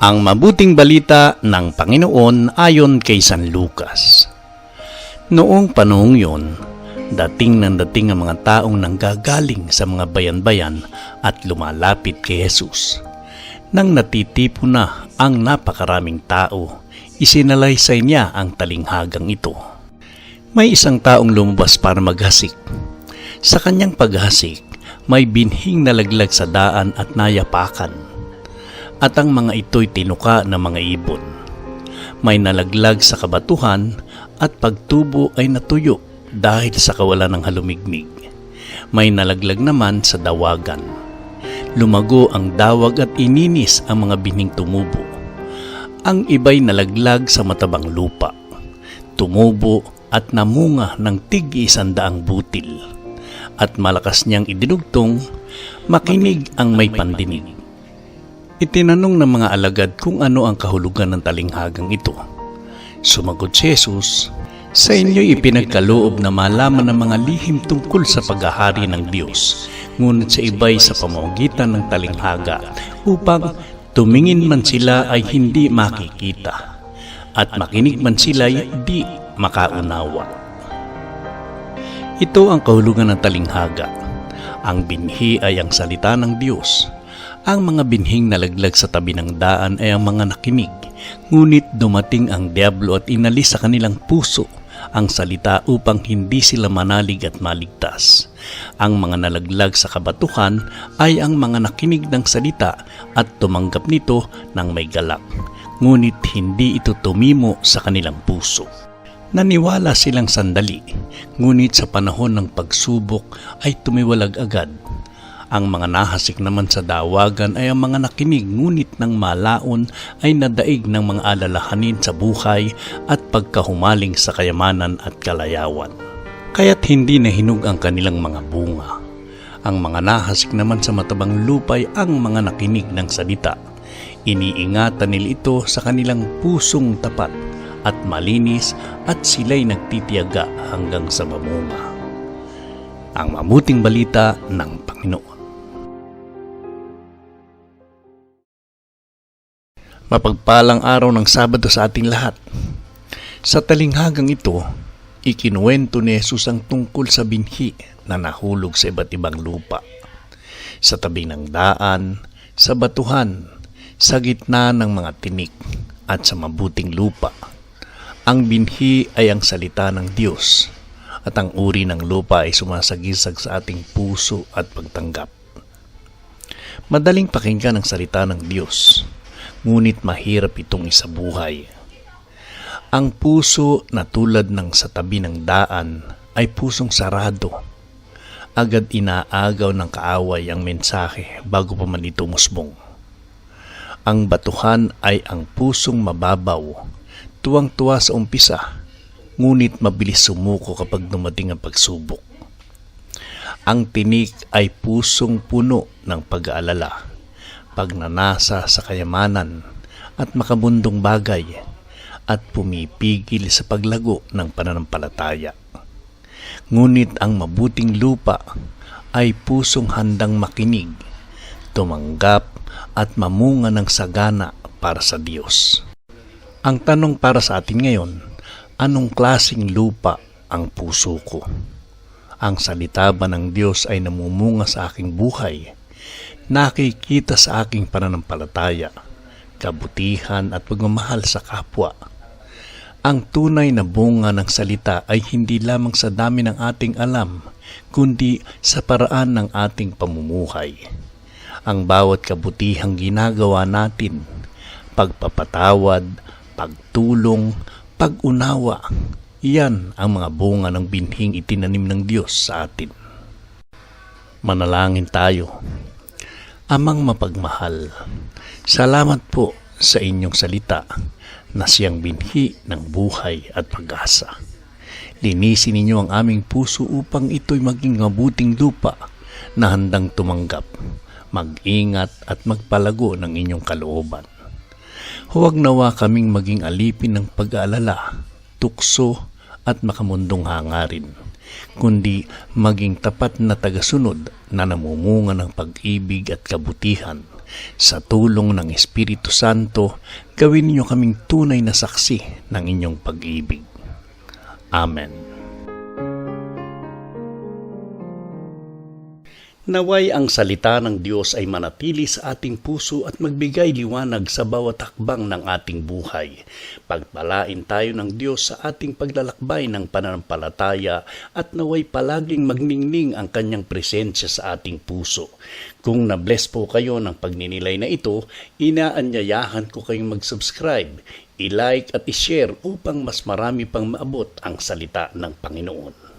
Ang mabuting balita ng Panginoon ayon kay San Lucas. Noong panahong yon, dating ang mga taong nanggagaling sa mga bayan-bayan at lumalapit kay Jesus. Nang natitipo na ang napakaraming tao, isinalaysay niya ang talinghagang ito. May isang taong lumabas para maghasik. Sa kanyang paghasik, may binhing nalaglag sa daan at nayapakan. At ang mga ito'y tinuka ng mga ibon. May nalaglag sa kabatuhan at pagtubo ay natuyo dahil sa kawalan ng halumigmig. May nalaglag naman sa dawagan. Lumago ang dawag at ininis ang mga bining tumubo. Ang iba'y nalaglag sa matabang lupa. Tumubo at namunga ng tig-100 butil. At malakas niyang idinugtong, makinig ang may pandinig. Itinanong ng mga alagad kung ano ang kahulugan ng talinghagang ito. Sumagot si Jesus, "Sa inyo'y ipinagkaloob na malaman ng mga lihim tungkol sa paghahari ng Diyos, ngunit sa iba'y sa pamamagitan ng talinghaga, upang tumingin man sila ay hindi makikita, at makinig man sila ay di makaunawa." Ito ang kahulugan ng talinghaga. Ang binhi ay ang salita ng Diyos. Ang mga binhing nalaglag sa tabi ng daan ay ang mga nakinig, ngunit dumating ang diablo at inalis sa kanilang puso ang salita upang hindi sila manalig at maligtas. Ang mga nalaglag sa kabatuhan ay ang mga nakinig ng salita at tumanggap nito ng may galak, ngunit hindi ito tumimo sa kanilang puso. Naniwala silang sandali, ngunit sa panahon ng pagsubok ay tumiwalag agad. Ang mga nahasik naman sa dawagan ay ang mga nakinig, ngunit nang malaon ay nadaig ng mga alalahanin sa buhay at pagkahumaling sa kayamanan at kalayawan. Kaya't hindi nahinog ang kanilang mga bunga. Ang mga nahasik naman sa matabang lupa ay ang mga nakinig ng salita. Iniingatan nila ito sa kanilang pusong tapat at malinis, at sila'y nagtitiyaga hanggang sa mamunga. Ang mabuting balita ng Panginoon. Mapagpalang araw ng Sabado sa ating lahat. Sa talinghagang ito, ikinuwento ni Jesus ang tungkol sa binhi na nahulog sa iba't ibang lupa. Sa tabi ng daan, sa batuhan, sa gitna ng mga tinik, at sa mabuting lupa. Ang binhi ay ang salita ng Diyos, at ang uri ng lupa ay sumasagisag sa ating puso at pagtanggap. Madaling pakinggan ang salita ng Diyos, ngunit mahirap itong isabuhay. Ang puso na tulad ng sa tabi ng daan ay pusong sarado. Agad inaagaw ng kaaway ang mensahe bago pa man ito umusbong. Ang batuhan ay ang pusong mababaw, tuwang-tuwa sa umpisa, ngunit mabilis sumuko kapag dumating ang pagsubok. Ang tinik ay pusong puno ng pag-aalala, pagnanasa sa kayamanan at makabundong bagay, at pumipigil sa paglago ng pananampalataya. Ngunit ang mabuting lupa ay pusong handang makinig, tumanggap at mamunga ng sagana para sa Diyos. Ang tanong para sa atin ngayon, anong klaseng lupa ang puso ko? Ang salita ba ng Diyos ay namumunga sa aking buhay? Nakikita sa aking pananampalataya, kabutihan at pagmamahal sa kapwa. Ang tunay na bunga ng salita ay hindi lamang sa dami ng ating alam, kundi sa paraan ng ating pamumuhay. Ang bawat kabutihang ginagawa natin, pagpapatawad, pagtulong, pag-unawa, iyan ang mga bunga ng binhing itinanim ng Diyos sa atin. Manalangin tayo. Amang mapagmahal, salamat po sa inyong salita na siyang binhi ng buhay at pag-asa. Linisin ninyo ang aming puso upang ito'y maging mabuting lupa na handang tumanggap, mag-ingat at magpalago ng inyong kalooban. Huwag nawa kaming maging alipin ng pag-aalala, tukso at makamundong hangarin, kundi maging tapat na tagasunod na namumunga ng pag-ibig at kabutihan Sa tulong ng Espiritu Santo, gawin niyo kaming tunay na saksi ng inyong pag-ibig. Amen. Naway ang salita ng Diyos ay manatili sa ating puso at magbigay liwanag sa bawat hakbang ng ating buhay. Pagpalain tayo ng Diyos sa ating paglalakbay ng pananampalataya at naway palaging magningning ang kanyang presensya sa ating puso. Kung na-bless po kayo ng pagninilay na ito, inaanyayahan ko kayong mag-subscribe, i-like at i-share upang mas marami pang maabot ang salita ng Panginoon.